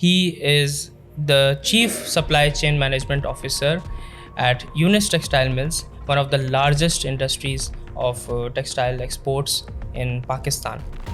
He is the Chief Supply Chain Management Officer at Unis Textile Mills, one of the largest industries of textile exports in Pakistan.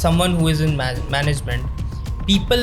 Someone who is in management, people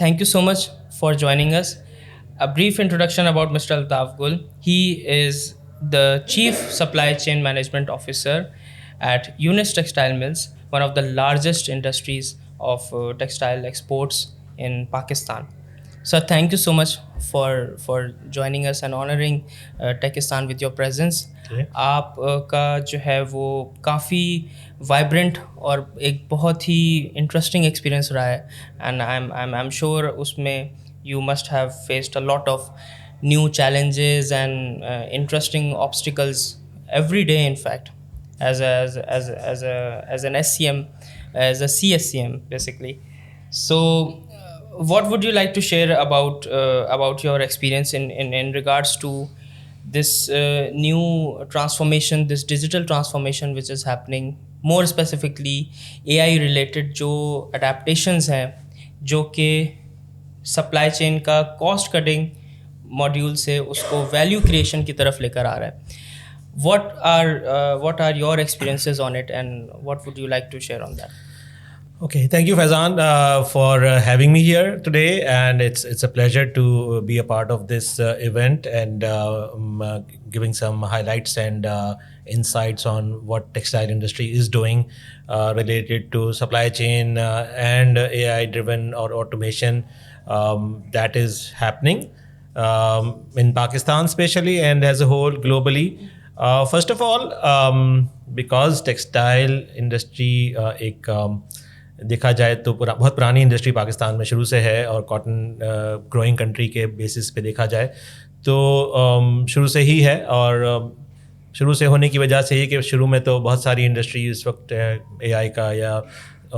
Thank you so much for joining us. A brief introduction about Mr. Altaf Gul. He is the Chief Supply Chain Management Officer at Unis Textile Mills, one of the largest industries of textile exports in Pakistan. Sir, thank you so much for joining us and honoring Tekistan with your presence. آپ کا جو ہے وہ کافی vibrant اور ایک بہت ہی interesting experience رہا ہے اینڈ آئی ایم شیور اس میں you must have faced a lot of new challenges and interesting obstacles every day in fact as an S C M, as a C S C M basically. So what would you like to share about your experience in regards to this new transformation, this digital transformation which is happening, more specifically AI related جو adaptations ہیں جو کہ supply chain کا cost cutting module سے اس کو value creation کی طرف لے کر آ رہا ہے. What are your experiences on it and what would you like to share on that? Okay, thank you Faizan for having me here today, and it's a pleasure to be a part of this event and giving some highlights and insights on what textile industry is doing related to supply chain and AI driven or automation that is happening in Pakistan especially and as a whole globally. First of all, because textile industry ایک دیکھا جائے تو بہت پرانی industry Pakistan میں شروع سے ہے اور کاٹن گروئنگ کنٹری کے بیسس پہ دیکھا جائے تو شروع سے ہی ہے. اور شروع سے ہونے کی وجہ سے یہ کہ شروع میں تو بہت ساری انڈسٹری اس وقت اے آئی کا یا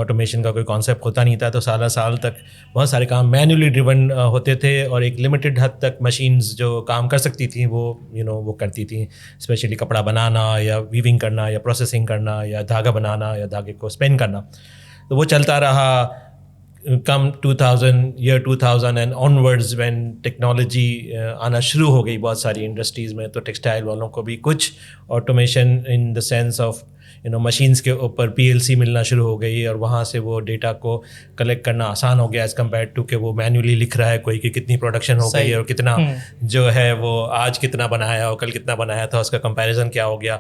آٹومیشن کا کوئی کانسیپٹ ہوتا نہیں تھا, تو سال تک بہت سارے کام مینولی ڈریون ہوتے تھے اور ایک لمیٹڈ حد تک مشینز جو کام کر سکتی تھیں وہ وہ کرتی تھیں, اسپیشلی کپڑا بنانا یا ویونگ کرنا یا پروسیسنگ کرنا یا دھاگا بنانا یا دھاگے کو اسپین کرنا. تو وہ چلتا رہا کم 2000 اینڈ آنورڈز وین ٹیکنالوجی آنا شروع ہو گئی بہت ساری انڈسٹریز میں, تو ٹیکسٹائل والوں کو بھی کچھ automation in the sense of machines کے اوپر PLC ملنا شروع ہو گئی اور وہاں سے وہ ڈیٹا کو کلیکٹ کرنا آسان ہو گیا ایز کمپیئر ٹو کہ وہ مینولی لکھ رہا ہے کوئی کہ کتنی پروڈکشن ہو گئی ہے اور کتنا جو ہے وہ آج کتنا بنایا اور کل کتنا بنایا تھا, اس کا کمپیریزن کیا ہو گیا.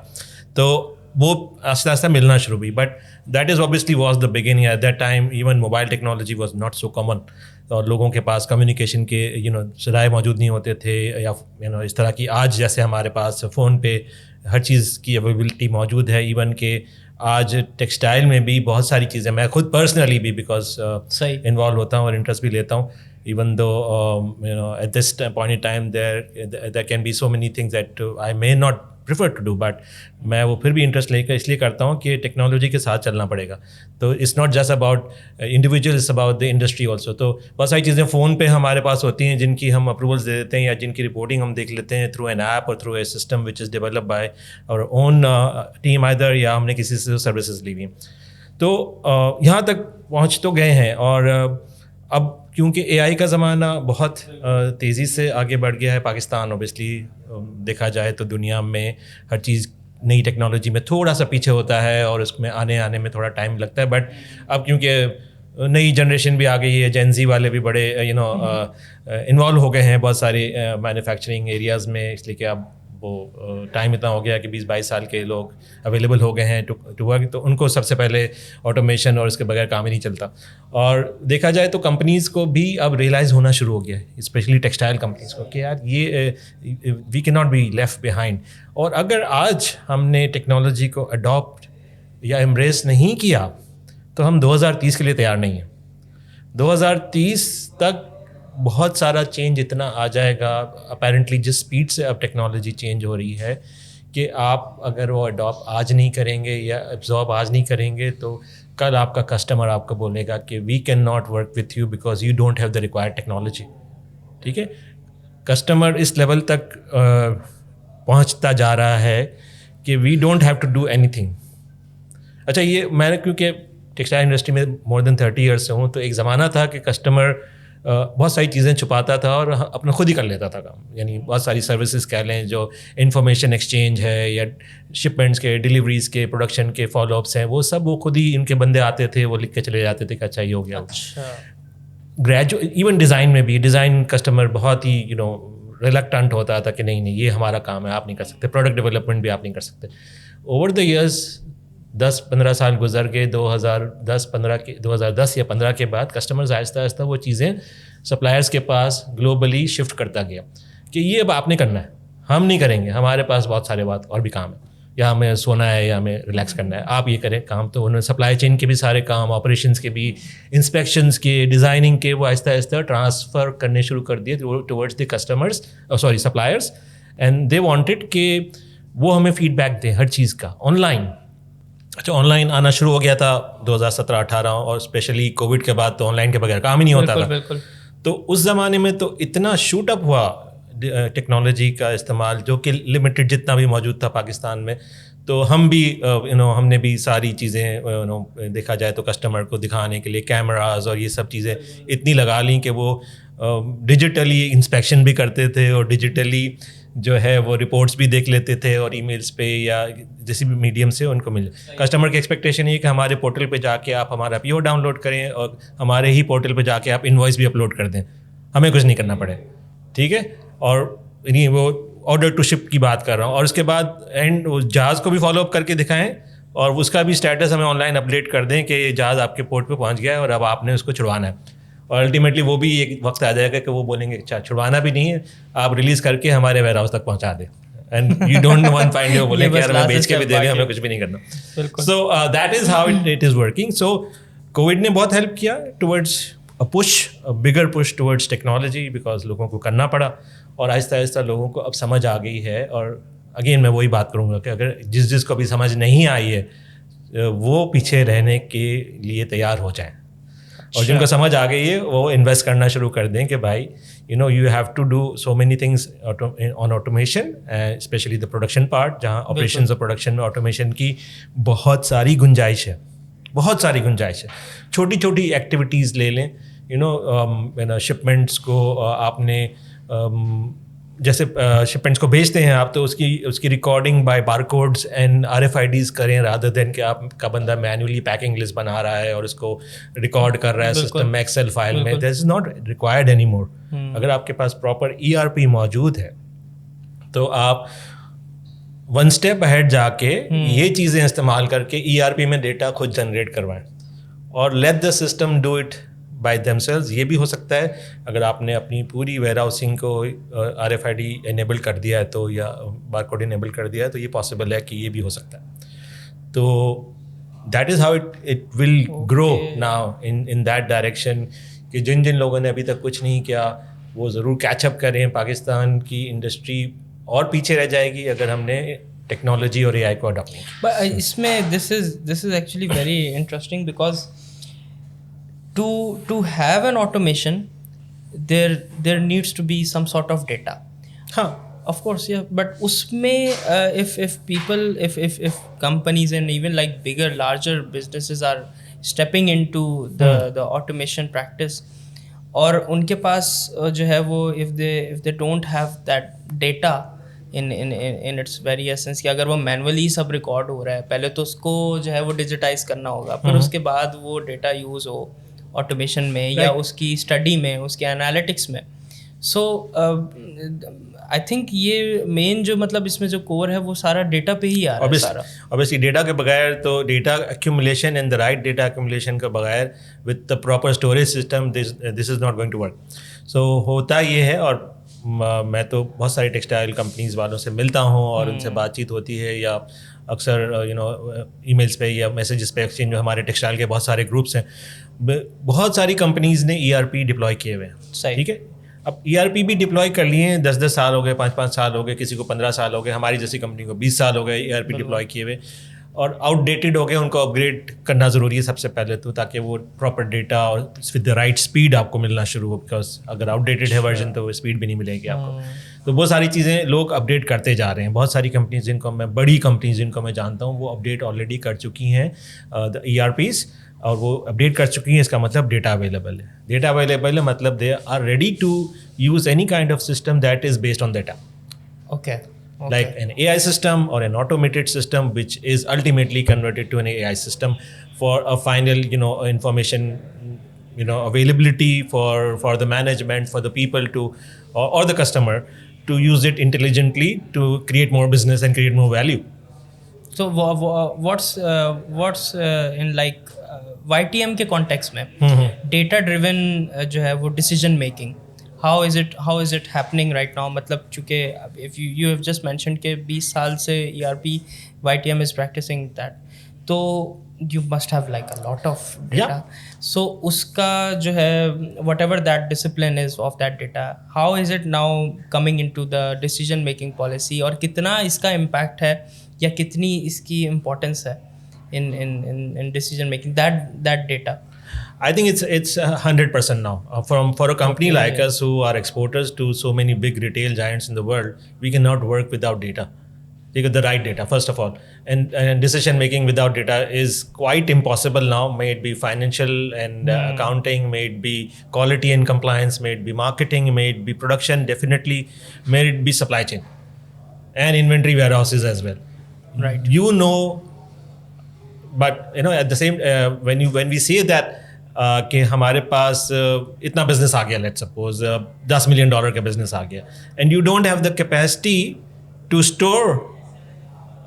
تو وہ آہستہ آہستہ ملنا شروع ہوئی. But that is obviously was the beginning. At that time even mobile technology was not so common اور لوگوں کے پاس کمیونیکیشن کے ذرائع موجود نہیں ہوتے تھے یا اس طرح کی آج جیسے ہمارے پاس فون پہ ہر چیز کی اویلیبلٹی موجود ہے. ایون کہ آج ٹیکسٹائل میں بھی بہت ساری چیزیں میں خود پرسنلی بھی بیکاز انوالو ہوتا ہوں اور انٹرسٹ بھی لیتا ہوں, even though at this point in time there can be so many things that I may not prefer to do, but میں وہ پھر بھی انٹرسٹ لے کر اس لیے کرتا ہوں کہ ٹیکنالوجی کے ساتھ چلنا پڑے گا. تو it's not just about individual, it's about the industry also. تو بہت ساری چیزیں فون پہ ہمارے پاس ہوتی ہیں جن کی ہم اپروولس دے دیتے ہیں یا جن کی رپورٹنگ ہم دیکھ لیتے ہیں تھرو این ایپ اور through a system which is develop by اور اون ٹیم آئدر, یا ہم نے کسی سے سروسز لی ہوئی ہیں. تو یہاں تک پہنچ تو گئے ہیں. اور اب کیونکہ اے آئی کا زمانہ بہت تیزی سے آگے بڑھ گیا ہے, پاکستان اوبیسلی دیکھا جائے تو دنیا میں ہر چیز نئی ٹیکنالوجی میں تھوڑا سا پیچھے ہوتا ہے اور اس میں آنے میں تھوڑا ٹائم لگتا ہے. بٹ اب کیونکہ نئی جنریشن بھی آ گئی ہے, جین زی والے بھی بڑے انوالو ہو گئے ہیں بہت ساری مینوفیکچرنگ ایریاز میں, اس لیے کہ اب وہ ٹائم اتنا ہو گیا کہ 20-22 سال کے لوگ اویلیبل ہو گئے ہیں ٹو ورک, تو ان کو سب سے پہلے آٹومیشن اور اس کے بغیر کام ہی نہیں چلتا. اور دیکھا جائے تو کمپنیز کو بھی اب ریئلائز ہونا شروع ہو گیا ہے, اسپیشلی ٹیکسٹائل کمپنیز کو, کہ یار یہ وی کی ناٹ بی لیفٹ بیہائنڈ. اور اگر آج ہم نے ٹیکنالوجی کو اڈاپٹ یا امبریس نہیں کیا تو ہم 2030 کے لیے تیار نہیں ہیں. 2030 تک بہت سارا چینج اتنا آ جائے گا اپیرنٹلی, جس اسپیڈ سے اب ٹیکنالوجی چینج ہو رہی ہے, کہ آپ اگر وہ اڈاپٹ آج نہیں کریں گے یا ایبزارب آج نہیں کریں گے تو کل آپ کا کسٹمر آپ کو بولے گا کہ we can not work with you because you don't have the required technology. ٹھیک ہے, کسٹمر اس لیول تک پہنچتا جا رہا ہے کہ we don't have to do anything. اچھا, یہ میں نے کیونکہ ٹیکسٹائل انڈسٹری میں مور دین 30 ایئرس سے ہوں, تو ایک زمانہ تھا کہ کسٹمر بہت ساری چیزیں چھپاتا تھا اور اپنا خود ہی کر لیتا تھا کام. یعنی بہت ساری سروسز کہہ لیں, جو انفارمیشن ایکسچینج ہے یا شپمنٹس کے, ڈیلیوریز کے, پروڈکشن کے فالو اپس ہیں, وہ سب وہ خود ہی ان کے بندے آتے تھے, وہ لکھ کے چلے جاتے تھے کہ اچھا یہ ہو گیا. ایون ڈیزائن میں بھی, ڈیزائن کسٹمر بہت ہی ریلکٹنٹ ہوتا تھا کہ نہیں یہ ہمارا کام ہے, آپ نہیں کر سکتے. پروڈکٹ ڈیولپمنٹ بھی آپ نہیں کر سکتے. اوور دا ایئرس 10-15 سال گزر گئے, 2010 یا 15 کے بعد کسٹمرز آہستہ آہستہ وہ چیزیں سپلائرس کے پاس گلوبلی شفٹ کرتا گیا کہ یہ اب آپ نے کرنا ہے, ہم نہیں کریں گے, ہمارے پاس بہت سارے بات اور بھی کام ہے, یا ہمیں سونا ہے یا ہمیں ریلیکس کرنا ہے, آپ یہ کریں کام. تو انہوں نے سپلائی چین کے بھی سارے کام, آپریشنس کے بھی, انسپیکشنس کے, ڈیزائننگ کے, وہ آہستہ آہستہ ٹرانسفر کرنے شروع کر دیے towards the customers, suppliers. And they wanted کہ وہ ہمیں فیڈ بیک دیں ہر چیز کا آن لائن. اچھا, آن لائن آنا شروع ہو گیا تھا 2017-18, اور اسپیشلی کووڈ کے بعد تو آن لائن کے بغیر کام ہی نہیں ہوتا تھا. تو اس زمانے میں تو اتنا شوٹ اپ ہوا ٹیکنالوجی کا استعمال, جو کہ لمیٹڈ جتنا بھی موجود تھا پاکستان میں. تو ہم بھی ہم نے بھی ساری چیزیں دیکھا جائے تو کسٹمر کو دکھانے کے لیے کیمراز اور یہ سب چیزیں اتنی لگا لیں کہ وہ ڈیجیٹلی انسپیکشن بھی کرتے تھے, اور ڈیجیٹلی جو ہے وہ رپورٹس بھی دیکھ لیتے تھے, اور ای میلس پہ یا جیسی بھی میڈیم سے ان کو مل جائے. کسٹمر کی ایکسپیکٹیشن یہ کہ ہمارے پورٹل پہ جا کے آپ ہمارا پی او ڈاؤن لوڈ کریں, اور ہمارے ہی پورٹل پہ جا کے آپ انوائس بھی اپلوڈ کر دیں, ہمیں کچھ نہیں کرنا پڑے. ٹھیک ہے, اور یعنی وہ آرڈر ٹو شپ کی بات کر رہا ہوں. اور اس کے بعد اینڈ جہاز کو بھی فالو اپ کر کے دکھائیں, اور اس کا بھی اسٹیٹس ہمیں آن لائن اپڈیٹ کر دیں کہ یہ جہاز آپ کے پورٹ پہ پہنچ گیا ہے اور اب آپ نے اس کو چھڑوانا ہے. اور الٹیمیٹلی وہ بھی ایک وقت آ جائے گا کہ وہ بولیں گے اچھا چھڑوانا بھی نہیں ہے, آپ ریلیز کر کے ہمارے ویئر ہاؤس تک پہنچا دیں, and you don't one find you, بولیں کہ یار ہمیں بیچ کے بھی دے دیں, ہمیں کچھ بھی نہیں کرنا. So that is how it is working. So Covid نے بہت ہیلپ کیا towards bigger push towards technology, because لوگوں کو کرنا پڑا, اور آہستہ آہستہ لوگوں کو اب سمجھ آ گئی ہے. اور اگین میں وہی بات کروں گا کہ اگر جس کو بھی سمجھ نہیں آئی ہے وہ پیچھے رہنے کے لیے تیار ہو جائیں, اور جن کو سمجھ آ گئی ہے وہ انویسٹ کرنا شروع کر دیں کہ بھائی you have to do so many things on automation, especially the production part, جہاں آپریشنز اور پروڈکشن میں آٹومیشن کی بہت ساری گنجائش ہے. چھوٹی چھوٹی ایکٹیویٹیز لے لیں, شپمنٹس کو آپ نے جیسے شپمنٹس کو بھیجتے ہیں آپ, تو اس کی recording by bar codes and RFIDs کریں, رادر دین کہ آپ کا بندہ مینولی پیکنگ لسٹ بنا رہا ہے اور اس کو ریکارڈ کر رہا ہے سسٹم میں, ایکسل فائل میں. That is not required any more. اگر آپ کے پاس پراپر ERP موجود ہے تو آپ ون اسٹیپ اہیڈ جا کے یہ چیزیں استعمال کر کے ERP میں ڈیٹا خود جنریٹ کروائیں, اور let the system do it by themselves. یہ بھی ہو سکتا ہے اگر آپ نے اپنی پوری ویئر ہاؤسنگ کو RFID انیبل کر دیا ہے تو, یا بار کوڈ انیبل کر دیا ہے تو یہ پاسبل ہے کہ یہ بھی ہو سکتا ہے. تو that is how it will grow now in that direction, کہ جن لوگوں نے ابھی تک کچھ نہیں کیا وہ ضرور کیچ اپ کریں. پاکستان کی انڈسٹری اور پیچھے رہ جائے گی اگر ہم نے ٹیکنالوجی اور AI کو اڈاپٹ نہیں کیا. بٹ اس میں this is actually very interesting, because to have an automation there needs to be some sort of data. Of course, yeah, but usme if people if companies and even like larger businesses are stepping into the automation practice, اور ان کے پاس جو ہے وہ if they don't have that data, in its very essence, کہ اگر وہ manually سب record ہو رہا ہے, پہلے تو اس کو جو ہے وہ ڈیجیٹائز کرنا ہوگا, پھر اس کے بعد وہ ڈیٹا یوز ہو آٹومیشن میں یا اس کی اسٹڈی میں, اس کے انالیٹکس میں. سو آئی تھنک یہ مین جو مطلب اس میں جو کور ہے وہ سارا ڈیٹا پہ ہی آ رہا ہے سارا. Obviously ڈیٹا کے بغیر تو data accumulation and the right data accumulation کے بغیر with the proper storage system this is not going to work. So ہوتا یہ ہے, اور میں تو بہت ساری ٹیکسٹائل کمپنیز والوں سے ملتا ہوں اور ان سے بات چیت ہوتی ہے, یا اکثر ای میلس پہ یا میسیجز پہ ایکسچینج, جو ہمارے ٹیکسٹائل کے بہت سارے گروپس ہیں, بہت ساری کمپنیز نے ERP ڈپلوائے کیے ہوئے ہیں. ٹھیک ہے, اب ERP بھی ڈپلوائے کر لیے ہیں, 10 سال ہو گئے, 5 سال ہو گئے, کسی کو 15 سال ہو گئے, ہماری جیسی کمپنی کو 20 سال ہو گئے ERP ڈپلوائے کیے ہوئے, اور آؤٹ ڈیٹڈ ہو گئے. ان کو اپ گریڈ کرنا ضروری ہے سب سے پہلے تو, تاکہ وہ پراپر ڈیٹا اور ود دا رائٹ اسپیڈ آپ کو ملنا شروع ہو, بیکاز اگر آؤٹ ڈیٹڈ ہے ورژن تو وہ اسپیڈ بھی نہیں ملے گی آپ کو. تو بہت ساری چیزیں لوگ اپ ڈیٹ کرتے جا رہے ہیں. بہت ساری کمپنیز جن کو میں, بڑی کمپنیز جن کو میں جانتا ہوں, وہ اپ ڈیٹ آلریڈی کر چکی ہیں ERPs, اور وہ اپڈیٹ کر چکی ہیں. اس کا مطلب ڈیٹا اویلیبل ہے. ڈیٹا اویلیبل ہے مطلب they are ready to use any kind of system that is based on data. Okay. Like an AI system or an automated system which is ultimately converted to an AI system for a final, information, availability for the management, for the people to, or the customer to use it intelligently to create more business and create more value. So what's in like YTM کے context میں data driven جو ہے وہ decision making, how is it happening right now? مطلب چونکہ if you have just mentioned کہ 20 سال سے ERP YTM is practicing that, تو you must have like a lot of data. So اس کا جو ہے whatever that discipline is of that data, how is it now coming into the decision making policy, اور کتنا اس کا impact ہے یا کتنی اس کی importance ہے in decision making that data? I think it's 100% now. For a company like us who are exporters to so many big retail giants in the world, we cannot work without data. Take the right data first of all, and decision making without data is quite impossible now. May it be financial and accounting, may it be quality and compliance, may it be marketing, may it be production, definitely may it be supply chain and inventory warehouses as well. Right. But at the same when we say that کہ ہمارے پاس اتنا business آ گیا, let suppose $10 million کا business آ گیا, and you don't have the capacity to store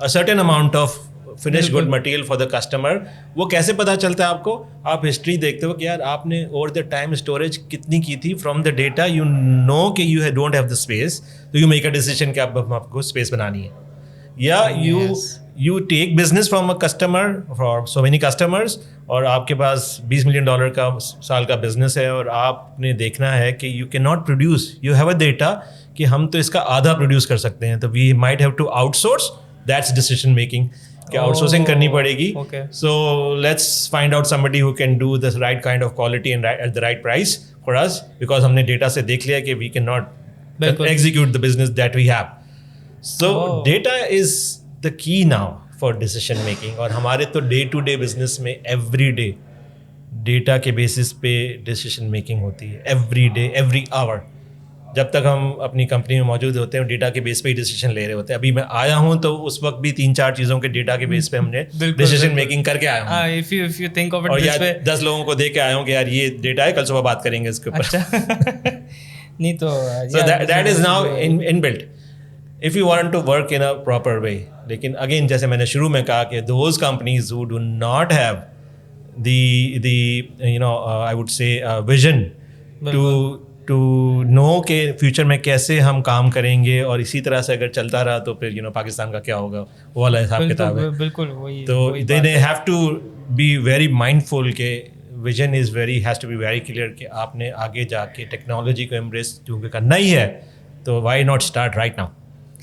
a certain amount of finish good material for the customer, وہ کیسے پتہ چلتا ہے آپ کو؟ آپ ہسٹری دیکھتے ہو کہ یار آپ نے اوور دا ٹائم اسٹوریج کتنی کی تھی. From the data you know کہ you don't have the space, تو یو میک اے ڈیسیژن کہ آپ کو اسپیس بنانی ہے. یا you take business from a customer for so many customers, اور آپ کے پاس $20 million کا سال کا بزنس ہے, اور آپ نے دیکھنا ہے کہ you cannot produce, you have a data کہ ہم تو اس کا آدھا پروڈیوس کر سکتے ہیں, تو we might have to outsource. That's decision making کہ آؤٹ سورسنگ کرنی پڑے گی. So let's find out somebody who can do the right kind of quality and at the right price for us, because ہم نے data سے دیکھ لیا کہ we cannot execute the business that we have. So data is the key now for decision making. اور ہمارے تو day to day business میں ایوری ڈے ڈیٹا کے بیسس پہ ڈیسیشن میکنگ ہوتی ہے, ایوری ڈے ایوری آور. جب تک ہم اپنی کمپنی میں موجود ہوتے ہیں ڈیٹا کے بیس پہ ہی ڈیسیشن لے رہے ہوتے ہیں. ابھی میں آیا ہوں تو اس وقت بھی 3-4 چیزوں کے ڈیٹا کے بیس پہ ہم نے ڈیسیشن میکنگ کر کے آیا ہوں, اور یا 10 لوگوں کو دے کے آیا ہوں کہ یار یہ ڈیٹا ہے, کل صبح بات کریں گے اس کے اوپر. نہیں تو that is now inbuilt if you want to work in a proper way. لیکن اگین جیسے میں نے شروع میں کہا کہ those companies who do not have the I would say vision to know کہ فیوچر میں کیسے ہم کام کریں گے, اور اسی طرح سے اگر چلتا رہا تو پھر پاکستان کا کیا ہوگا, وہ والا حساب کتاب ہے. بالکل. تو they have to be very mindful کہ vision has to be very clear کہ آپ نے آگے جا کے ٹیکنالوجی کو embrace کیونکہ کرنا ہی ہے, تو why not start right now.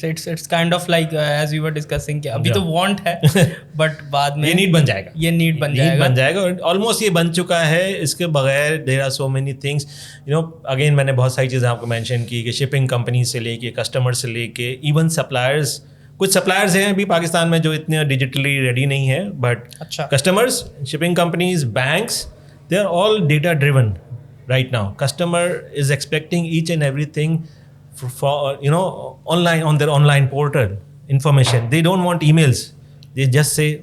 It's kind of like as we were discussing کہ ابھی تو want ہے بٹ بعد میں یہ نیڈ بن جائے گا, یہ نیڈ بن جائے گا, اور آلموسٹ یہ بن چکا ہے. اس کے بغیر there are so many things, again میں نے بہت ساری چیزیں آپ کو مینشن کی کہ شپنگ کمپنی سے لے کے کسٹمر سے لے کے ایون سپلائرز. کچھ سپلائرز ہیں ابھی پاکستان میں جو اتنے ڈیجیٹلی ریڈی نہیں ہیں, but customers, shipping companies, banks, they are all data driven right now. Customer is expecting each and everything for online on their online portal information. They don't want emails. They just say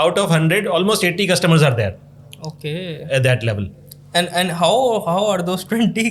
out of 100 almost 80 customers are there. Okay. At that level. And how are those 20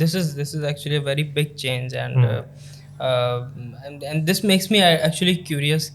This is actually a very big change, and this makes me actually curious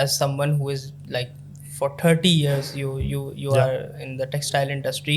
as someone who is like for 30 years you are in the textile industry,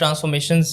transformations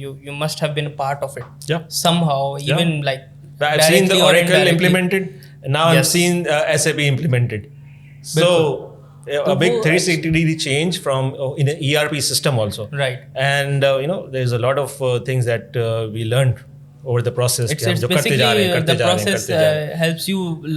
you must have been a part of it somehow, even like I've seen the Oracle implemented, now I'm seeing SAP implemented. So a big 360-degree change from in an ERP system also. Right. And there's a lot of things that we learned over the process. It's basically the process helps you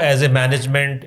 as a management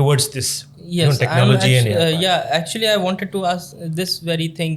towards this technology. Actually I wanted to ask this very thing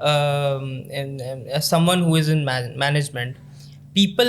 and as someone who is in management, people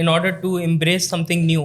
in order to embrace something new,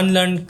unlearn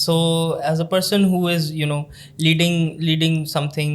So as a person who is leading something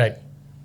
right,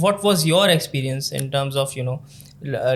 what was your experience in terms of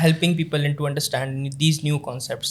helping people into understand these new concepts?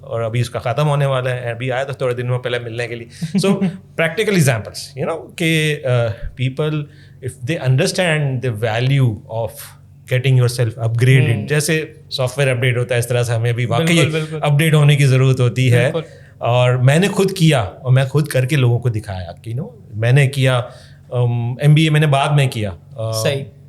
اور ابھی اس کا ختم ہونے والا ہے, ابھی آیا تھا تھوڑے دن میں پہلے ملنے کے لیے. سو پریکٹیکل ایگزامپلس کہ people if they understand the value of getting your self up graded, جیسے سافٹ ویئر اپڈیٹ ہوتا ہے اس طرح سے ہمیں بھی واقعی اپڈیٹ ہونے کی ضرورت ہوتی ہے. اور میں نے خود کیا, اور میں خود کر کے لوگوں کو دکھایا کہ میں نے کیا MBA میں نے بعد میں کیا,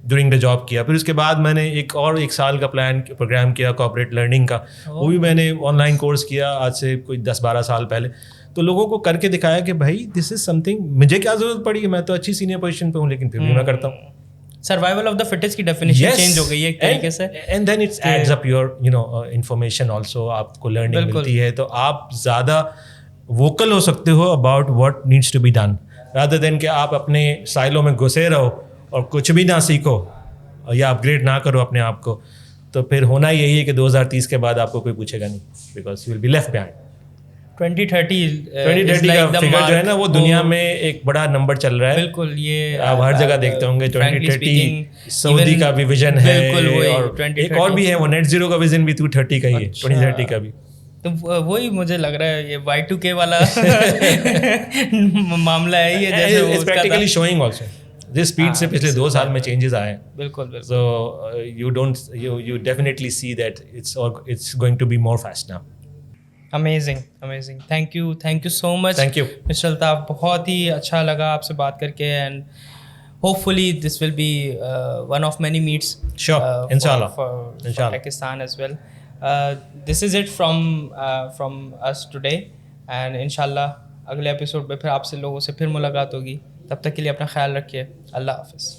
ڈیورنگ دا جاب کیا. پھر اس کے بعد میں نے ایک سال کا پروگرام کیا کارپوریٹ لرننگ کا, وہ بھی میں نے آن لائن کورس کیا آج سے کوئی 10-12 سال پہلے. تو لوگوں کو کر کے دکھایا کہ بھائی دس از سم تھنگ, مجھے کیا ضرورت پڑی ہے, میں تو اچھی سینئر پوزیشن پہ ہوں لیکن پھر بھی میں کرتا ہوں. سروائیول آف دا فٹسٹ کی ڈیفینیشن چینج ہو گئی ہے ایک طریقے سے. And then it adds up your information also, آپ کو لرننگ ملتی ہے, تو آپ زیادہ ووکل ہو سکتے ہو about what needs to be done, rather than کہ آپ اپنے سائلوں میں گھسے رہو اور کچھ بھی نہ سیکھو یا اپ گریڈ نہ کرو اپنے آپ کو. تو پھر ہونا یہی ہے کہ 2030 کے بعد آپ کو کوئی پوچھے گا نہیں, because you will be left behind. 2030 کا فگر جو ہے نا, وہ دنیا میں ایک بڑا نمبر چل رہا ہے. بالکل, یہ آپ ہر جگہ دیکھتے ہوں گے 2030 سعودی کا بھی ویژن ہے, اور ایک اور بھی ہے وہ نیٹ زیرو کا ویژن بھی 2030 کا ہی ہے, 2030 کا بھی. تو وہی مجھے لگ رہا ہے یہ Y2K والا معاملہ ہے یہ, جیسے وہ پریکٹیکلی شوئنگ آلسو جس اسپیڈ سے پچھلے 2 سال میں چینجز آئے ہیں. بالکل. So you definitely see that it's going to be more fast now. Amazing. Thank you so much. Thank you mister Altaf, بہت ہی اچھا لگا آپ سے بات کر کے, and hopefully this will be one of many meets انشاءاللہ Pakistan as well. This is it from us today, and انشاءاللہ اگلے ایپیسوڈ پہ پھر آپ سے لوگوں سے پھر ملاقات ہوگی. تب تک کے لیے اپنا خیال رکھیے. اللہ حافظ.